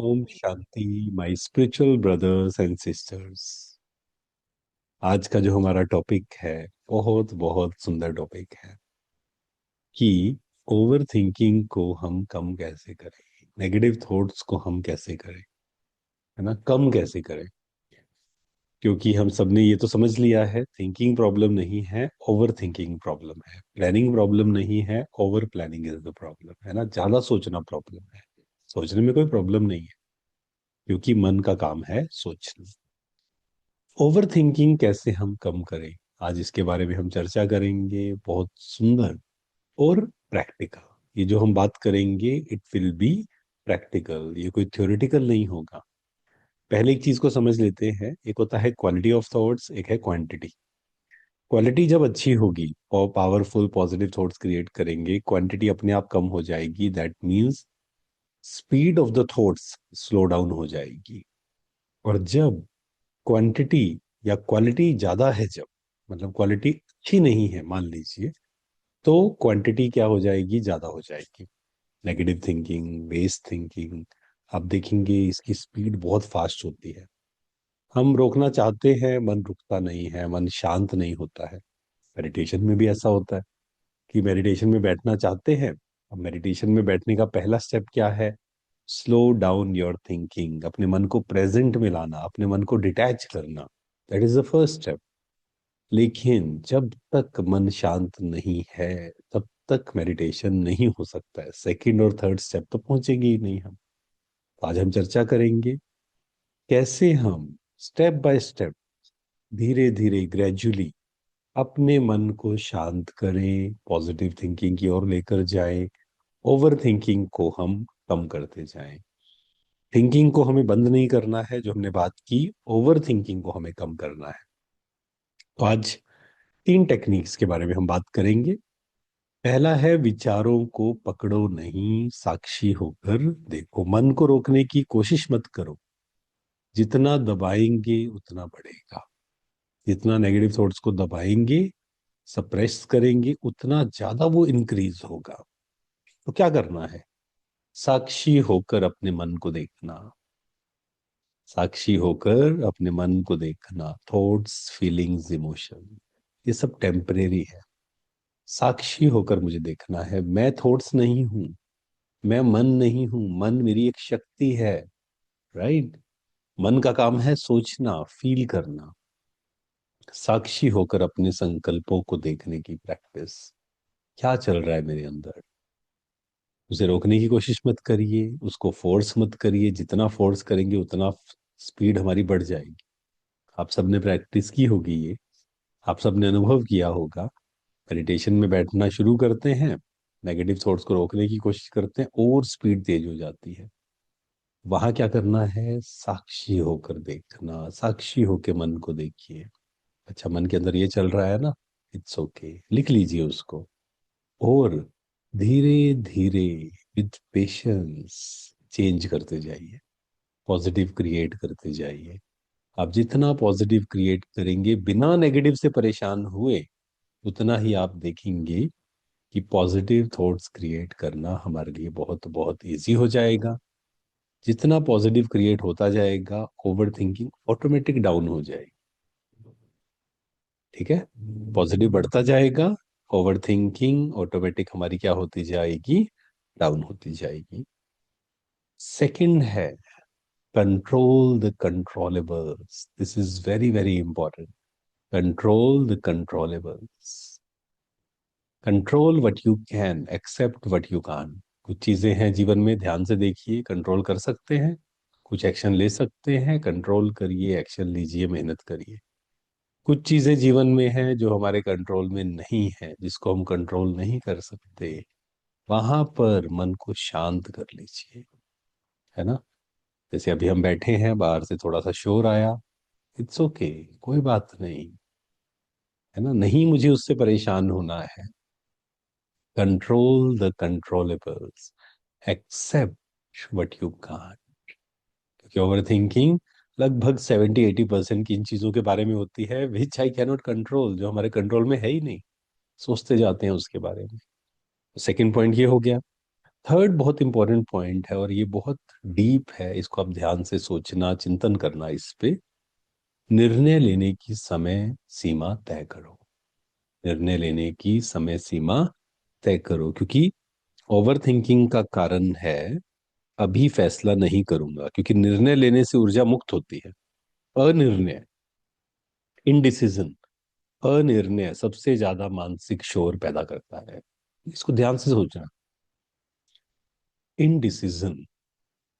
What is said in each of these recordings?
ओम शांति my spiritual brothers and sisters. आज का जो हमारा टॉपिक है, बहुत बहुत सुंदर टॉपिक है कि ओवर थिंकिंग को हम कम कैसे करें, नेगेटिव थॉट्स को हम कैसे करें, है ना, कम कैसे करें। क्योंकि हम सबने ये तो समझ लिया है, थिंकिंग प्रॉब्लम नहीं है, ओवर थिंकिंग प्रॉब्लम है। प्लानिंग प्रॉब्लम नहीं है, over planning is the problem, है ना। ज्यादा सोचना प्रॉब्लम है। सोचने में कोई प्रॉब्लम नहीं है, क्योंकि मन का काम है सोचना। ओवर थिंकिंग कैसे हम कम करें, आज इसके बारे में हम चर्चा करेंगे। बहुत सुंदर और प्रैक्टिकल ये जो हम बात करेंगे, इट विल बी प्रैक्टिकल, ये कोई थ्योरेटिकल नहीं होगा। पहले एक चीज को समझ लेते हैं, एक होता है क्वालिटी ऑफ थॉट्स, एक है क्वांटिटी। क्वालिटी जब अच्छी होगी और पावरफुल पॉजिटिव थॉट्स क्रिएट करेंगे, क्वांटिटी अपने आप कम हो जाएगी। That means speed of the thoughts slow down हो जाएगी। और जब क्वांटिटी या क्वालिटी ज्यादा है, जब मतलब क्वालिटी अच्छी नहीं है मान लीजिए, तो क्वांटिटी क्या हो जाएगी, ज्यादा हो जाएगी। नेगेटिव थिंकिंग, वेस्ट थिंकिंग, आप देखेंगे इसकी स्पीड बहुत फास्ट होती है। हम रोकना चाहते हैं, मन रुकता नहीं है, मन शांत नहीं होता है। मेडिटेशन में भी ऐसा होता है कि मेडिटेशन में बैठना चाहते हैं। अब मेडिटेशन में बैठने का पहला स्टेप क्या है? स्लो डाउन योर थिंकिंग, अपने मन को प्रेजेंट में लाना, अपने मन को डिटैच करना। That is the first step. लेकिन जब तक मन शांत नहीं है, तब तक मेडिटेशन नहीं हो सकता है। सेकंड और थर्ड स्टेप तो पहुंचेंगे ही नहीं हम। तो आज हम चर्चा करेंगे कैसे हम स्टेप बाय स्टेप, धीरे धीरे, ग्रेजुअली अपने मन को शांत करें, पॉजिटिव थिंकिंग की ओर लेकर जाएं, ओवर थिंकिंग को हम कम करते जाएं। थिंकिंग को हमें बंद नहीं करना है, जो हमने बात की, ओवर थिंकिंग को हमें कम करना है। तो आज तीन टेक्निक्स के बारे में हम बात करेंगे। पहला है, विचारों को पकड़ो नहीं, साक्षी होकर देखो। मन को रोकने की कोशिश मत करो। जितना दबाएंगे उतना बढ़ेगा। जितना नेगेटिव थॉट्स को दबाएंगे, सप्रेस करेंगे, उतना ज्यादा वो इंक्रीज होगा। तो क्या करना है? साक्षी होकर अपने मन को देखना। साक्षी होकर अपने मन को देखना। थॉट्स, फीलिंग्स, इमोशन, ये सब टेम्परेरी है। साक्षी होकर मुझे देखना है, मैं थॉट्स नहीं हूं, मैं मन नहीं हूं। मन मेरी एक शक्ति है, राइट। मन का काम है सोचना, फील करना। साक्षी होकर अपने संकल्पों को देखने की प्रैक्टिस। क्या चल रहा है मेरे अंदर, उसे रोकने की कोशिश मत करिए, उसको फोर्स मत करिए। जितना फोर्स करेंगे उतना स्पीड हमारी बढ़ जाएगी। आप सबने प्रैक्टिस की होगी ये, आप सबने अनुभव किया होगा। मेडिटेशन में बैठना शुरू करते हैं, नेगेटिव थॉट्स को रोकने की कोशिश करते हैं और स्पीड तेज हो जाती है। वहां क्या करना है? साक्षी होकर देखना। साक्षी होकर मन को देखिए। अच्छा, मन के अंदर ये चल रहा है ना, इट्स ओके, लिख लीजिए उसको। और धीरे धीरे, विद पेशेंस, चेंज करते जाइए, पॉजिटिव क्रिएट करते जाइए। आप जितना पॉजिटिव क्रिएट करेंगे बिना नेगेटिव से परेशान हुए, उतना ही आप देखेंगे कि पॉजिटिव थॉट्स क्रिएट करना हमारे लिए बहुत बहुत इजी हो जाएगा। जितना पॉजिटिव क्रिएट होता जाएगा, ओवर थिंकिंग ऑटोमेटिक डाउन हो जाएगी। ठीक है, पॉजिटिव बढ़ता जाएगा, ओवर थिंकिंग ऑटोमेटिक हमारी क्या होती जाएगी? डाउन होती जाएगी। सेकंड है, control the controllables. This is very very important. Control the controllables. Control what you can, accept what you can't. कुछ चीजें हैं जीवन में, ध्यान से देखिए, कंट्रोल कर सकते हैं, कुछ एक्शन ले सकते हैं। कंट्रोल करिए, एक्शन लीजिए, मेहनत करिए। कुछ चीजें जीवन में हैं जो हमारे कंट्रोल में नहीं है, जिसको हम कंट्रोल नहीं कर सकते। वहां पर मन को शांत कर लीजिए, है ना। जैसे अभी हम बैठे हैं, बाहर से थोड़ा सा शोर आया, इट्स ओके, कोई बात नहीं, है ना। नहीं मुझे उससे परेशान होना है। Control the controllables, accept what you can't. क्योंकि ओवर थिंकिंग लगभग 70-80% की इन चीजों के बारे में होती है, विच आई कैनॉट कंट्रोल, जो हमारे कंट्रोल में है ही नहीं। सोचते जाते हैं उसके बारे में। सेकंड पॉइंट ये हो गया। थर्ड बहुत इंपॉर्टेंट पॉइंट है, और ये बहुत डीप है, इसको आप ध्यान से सोचना, चिंतन करना इस पे। निर्णय लेने की समय सीमा तय करो। निर्णय लेने की समय सीमा तय करो, क्योंकि ओवर थिंकिंग का कारण है अभी फैसला नहीं करूंगा, क्योंकि निर्णय लेने से ऊर्जा मुक्त होती है। अनिर्णय, इनडिसीजन, अनिर्णय सबसे ज्यादा मानसिक शोर पैदा करता है। इसको ध्यान से सोचना। इनडिसीजन,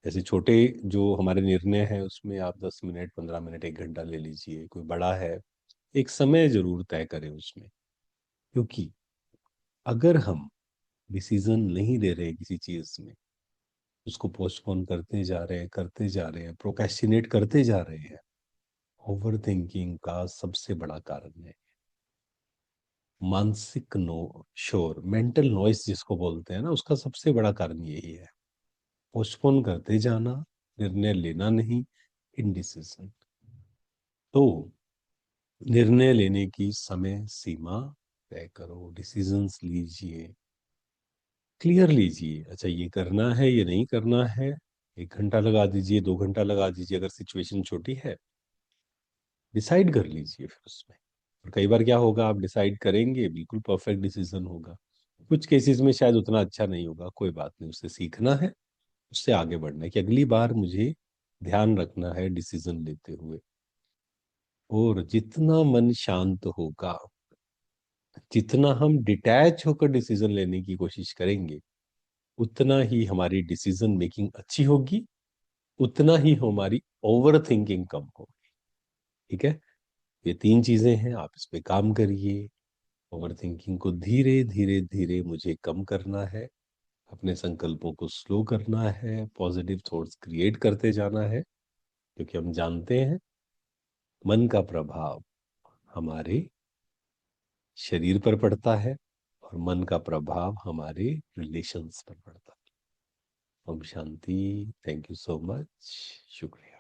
जैसे छोटे जो हमारे निर्णय हैं उसमें आप 10 मिनट, 15 मिनट, 1 घंटा ले लीजिए, कोई बड़ा है एक समय जरूर तय करें उसमें। क्योंकि अगर हम डिसीजन नहीं ले रहे किसी चीज में, उसको पोस्टपोन करते जा रहे हैं, करते जा रहे हैं, प्रोक्रेस्टिनेट करते जा रहे हैं, ओवर थिंकिंग का सबसे बड़ा कारण है। मानसिक नो शोर, मेंटल नॉइस जिसको बोलते हैं ना, उसका सबसे बड़ा कारण यही है। पोस्टपोन करते जाना, निर्णय लेना नहीं, इनडिसीजन। तो निर्णय लेने की समय सीमा तय करो, डिसीजंस लीजिए, क्लियर लीजिए। अच्छा, ये करना है, ये नहीं करना है। 1 घंटा लगा दीजिए, 2 घंटा लगा दीजिए, अगर सिचुएशन छोटी है डिसाइड कर लीजिए फिर उसमें। और कई बार क्या होगा, आप डिसाइड करेंगे, बिल्कुल परफेक्ट डिसीजन होगा। कुछ केसेस में शायद उतना अच्छा नहीं होगा, कोई बात नहीं, उससे सीखना है, उससे आगे बढ़ना है कि अगली बार मुझे ध्यान रखना है डिसीजन लेते हुए। और जितना मन शांत होगा, जितना हम डिटैच होकर डिसीजन लेने की कोशिश करेंगे, उतना ही हमारी डिसीजन मेकिंग अच्छी होगी, उतना ही हमारी ओवर थिंकिंग कम होगी। ठीक है, ये 3 चीजें हैं, आप इस पे काम करिए। ओवर थिंकिंग को धीरे धीरे धीरे मुझे कम करना है, अपने संकल्पों को स्लो करना है, पॉजिटिव थॉट्स क्रिएट करते जाना है। क्योंकि हम जानते हैं मन का प्रभाव हमारे शरीर पर पड़ता है, और मन का प्रभाव हमारे रिलेशंस पर पड़ता है। Om Shanti. Thank you so much. शुक्रिया।